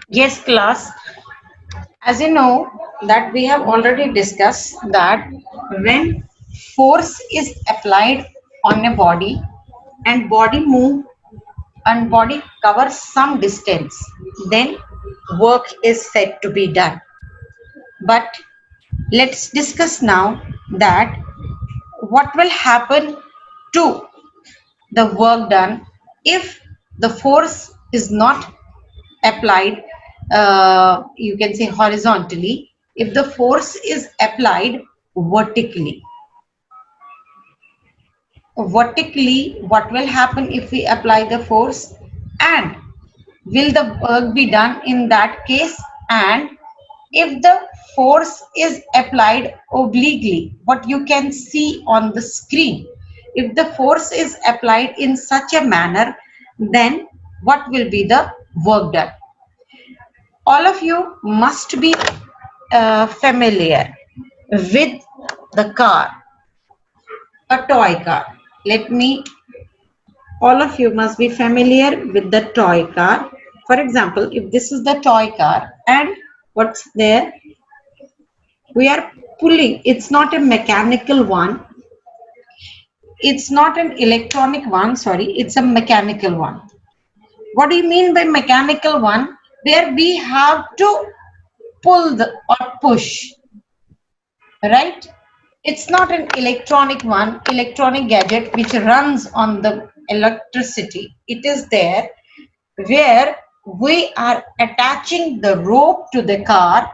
Yes, class. As you know, that we have already discussed that when force is applied on a body and body move and body covers some distance, then work is said to be done. But let's discuss now that what will happen to the work done if the force is not applied, you can say horizontally, if the force is applied vertically. Vertically, what will happen if we apply the force, and will the work be done in that case? And if the force is applied obliquely, what you can see on the screen, if the force is applied in such a manner, then what will be the work done? All of you must be familiar with the car, a toy car. Let me, all of you must be familiar with the toy car. For example, if this is the toy car and what's there, we are pulling, it's not a mechanical one, it's not an electronic one, sorry, it's a mechanical one. What do you mean by mechanical one? Where we have to pull the, or push, right? It's not an electronic one, electronic gadget which runs on the electricity. It is there where we are attaching the rope to the car,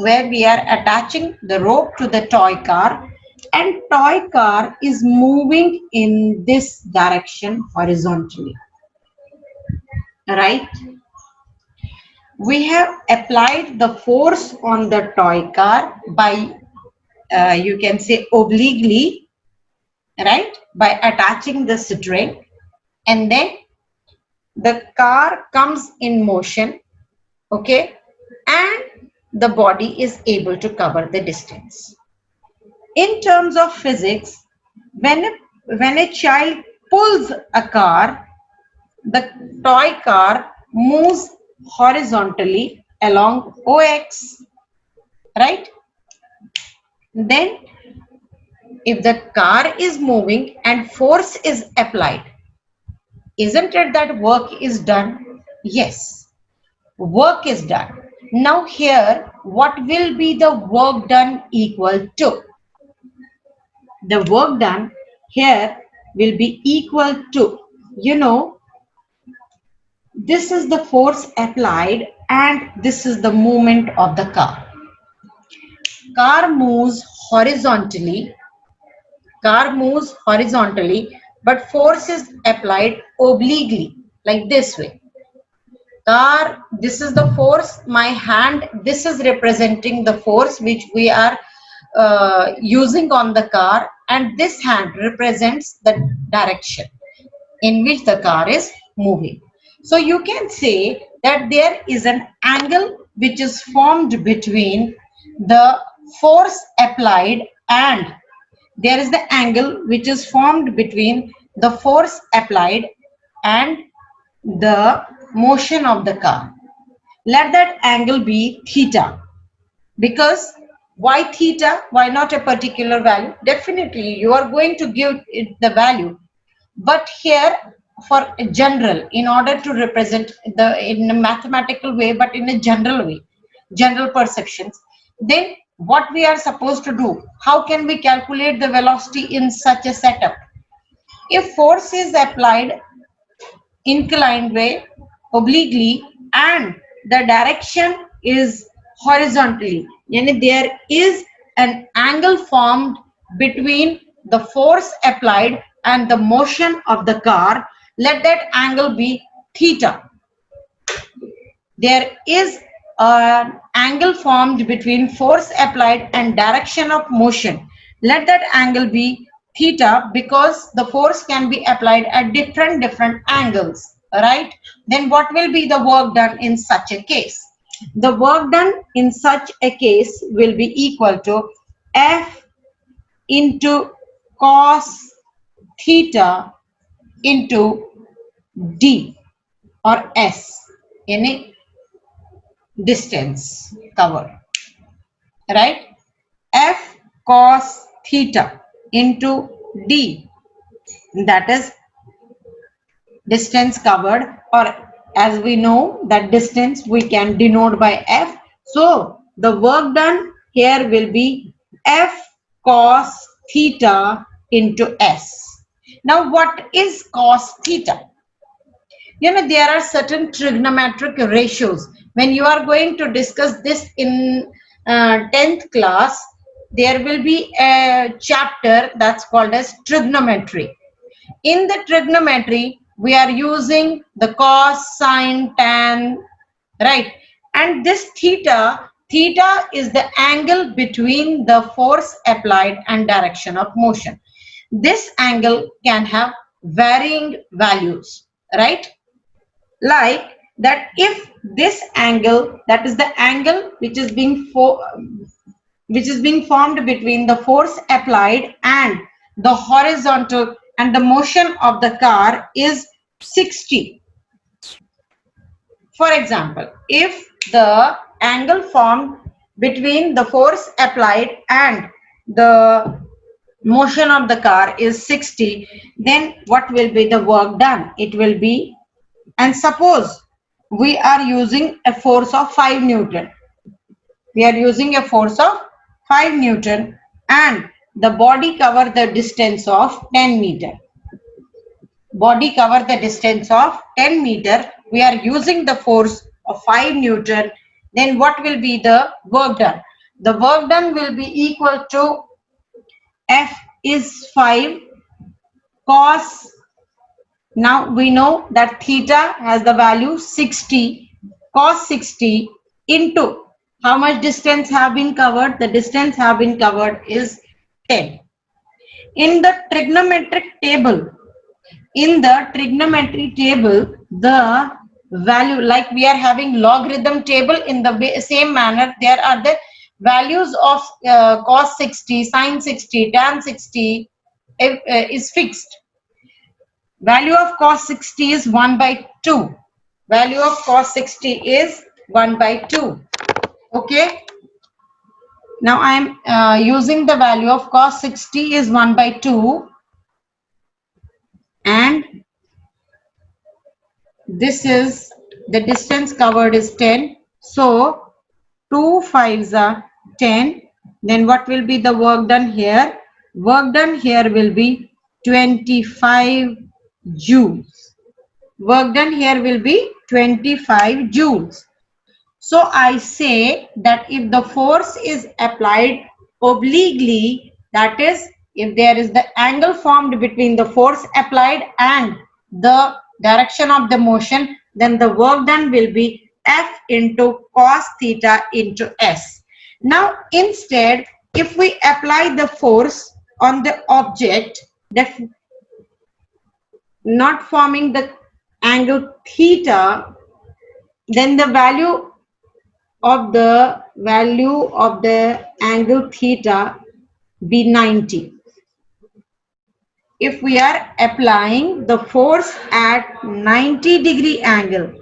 where we are attaching the rope to the toy car, and toy car is moving in this direction horizontally, right? We have applied the force on the toy car by, you can say obliquely, right, by attaching the string, and then the car comes in motion, okay, and the body is able to cover the distance. In terms of physics, when a child pulls a car, the toy car moves horizontally along OX, right? Then if the car is moving and force is applied, isn't it that work is done? Yes, work is done. Now here, what will be the work done equal to? The work done here will be equal to, you know, this is the force applied and this is the movement of the car. Car moves horizontally, car moves horizontally, but force is applied obliquely, like this way. Car, this is the force, my hand, this is representing the force which we are using on the car, and this hand represents the direction in which the car is moving. So you can say that there is an angle which is formed between the force applied, and there is the angle which is formed between the force applied and the motion of the car. Let that angle be theta. Because why theta? Why not a particular value? Definitely you are going to give it the value. But here, for a general, in order to represent the in a mathematical way, but in a general way, general perceptions, then what we are supposed to do? How can we calculate the velocity in such a setup? If force is applied inclined way, obliquely, and the direction is horizontally, yani there is an angle formed between the force applied and the motion of the car. Let that angle be theta. There is an angle formed between force applied and direction of motion. Let that angle be theta, because the force can be applied at different angles, right? Then what will be the work done in such a case? The work done in such a case will be equal to F into cos theta into D or S. distance covered, right? F cos theta into D, that is distance covered, or as we know that distance we can denote by F. So the work done here will be F cos theta into S. Now what is cos theta? You know, there are certain trigonometric ratios. When you are going to discuss this in 10th class, there will be a chapter that's called as trigonometry. In the trigonometry, we are using the cos, sine, tan, right? And this theta is the angle between the force applied and direction of motion. This angle can have varying values, right? Like that, if this angle, that is the angle which is being formed between the force applied and the horizontal and the motion of the car is 60. For example, if the angle formed between the force applied and the motion of the car is 60, then what will be the work done? It will be, and suppose we are using a force of 5 Newton. We are using a force of 5 Newton and the body cover the distance of 10 meter. Body cover the distance of 10 meter. We are using the force of 5 Newton. Then what will be the work done? The work done will be equal to F is 5 cos. Now we know that theta has the value 60, cos 60 into how much distance have been covered? The distance have been covered is 10. In the trigonometric table, the value, like we are having logarithm table, in the same manner, there are the values of cos 60, sin 60, tan 60 is fixed. Value of cos 60 is 1 by 2. Value of cos 60 is 1 by 2. Okay. Now I am using the value of cos 60 is 1 by 2. And this is the distance covered is 10. So 2 5s are 10. Then what will be the work done here? Work done here will be 25 joules. Work done here will be 25 joules. So I say that if the force is applied obliquely, that is, if there is the angle formed between the force applied and the direction of the motion, then the work done will be F into cos theta into S. Now instead, if we apply the force on the object that not forming the angle theta, then the value of the angle theta be 90. If we are applying the force at 90-degree angle,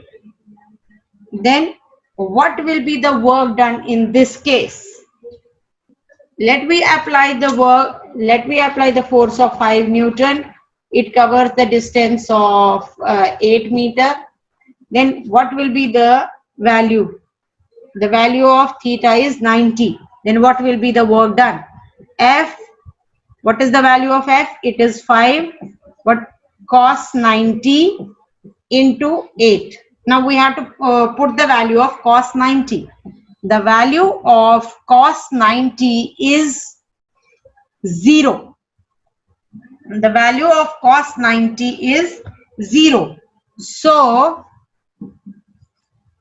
then what will be the work done in this case? Let me apply the force of 5 Newton. It covers the distance of 8 meter. Then what will be the value? The value of theta is 90. Then what will be the work done? F, what is the value of F? It is 5. What? Cos 90 into 8. Now we have to put the value of cos 90. The value of cos 90 is 0. The value of cos 90 is 0. So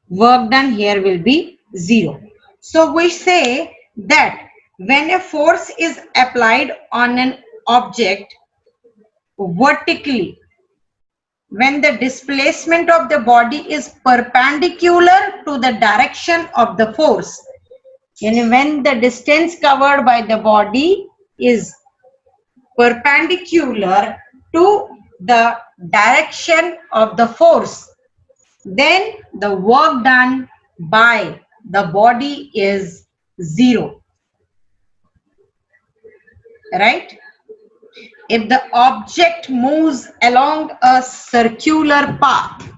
work done here will be 0. So we say that when a force is applied on an object vertically, when the displacement of the body is perpendicular to the direction of the force, and when the distance covered by the body is perpendicular to the direction of the force, then the work done by the body is 0, right? If the object moves along a circular path,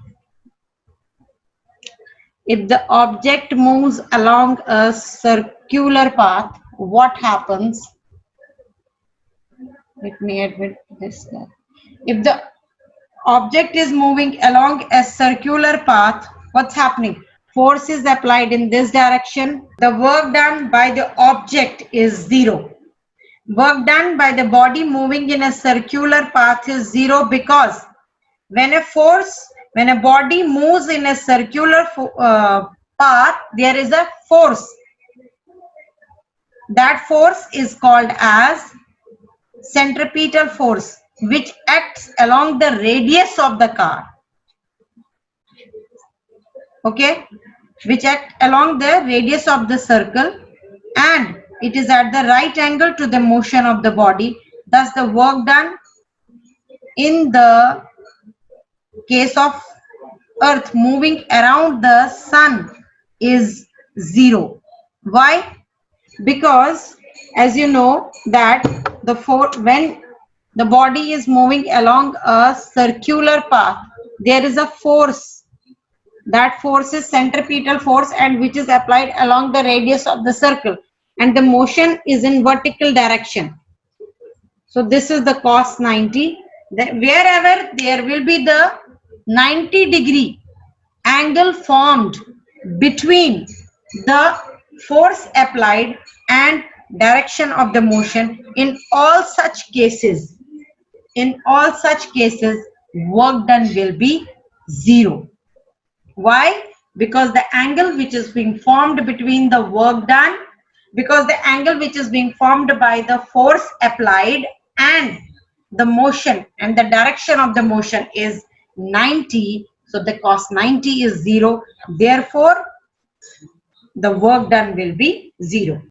if the object moves along a circular path, what happens? Let me admit this. If the object is moving along a circular path, what's happening? Force is applied in this direction. The work done by the object is 0. Work done by the body moving in a circular path is 0, because when a body moves in a circular path, there is a force. That force is called as centripetal force, which acts along the radius of the car. Okay, which act along the radius of the circle, and it is at the right angle to the motion of the body. Thus, the work done in the case of Earth moving around the sun is 0. Why? Because as you know that when the body is moving along a circular path, there is a force. That force is centripetal force, and which is applied along the radius of the circle, and the motion is in vertical direction. So this is the cos 90. Wherever there will be the 90-degree angle formed between the force applied and direction of the motion, in all such cases, work done will be 0. Why? Because the angle which is being formed between the work done, because the angle which is being formed by the force applied and the motion and the direction of the motion is 90. So the cos 90 is 0. Therefore, the work done will be 0.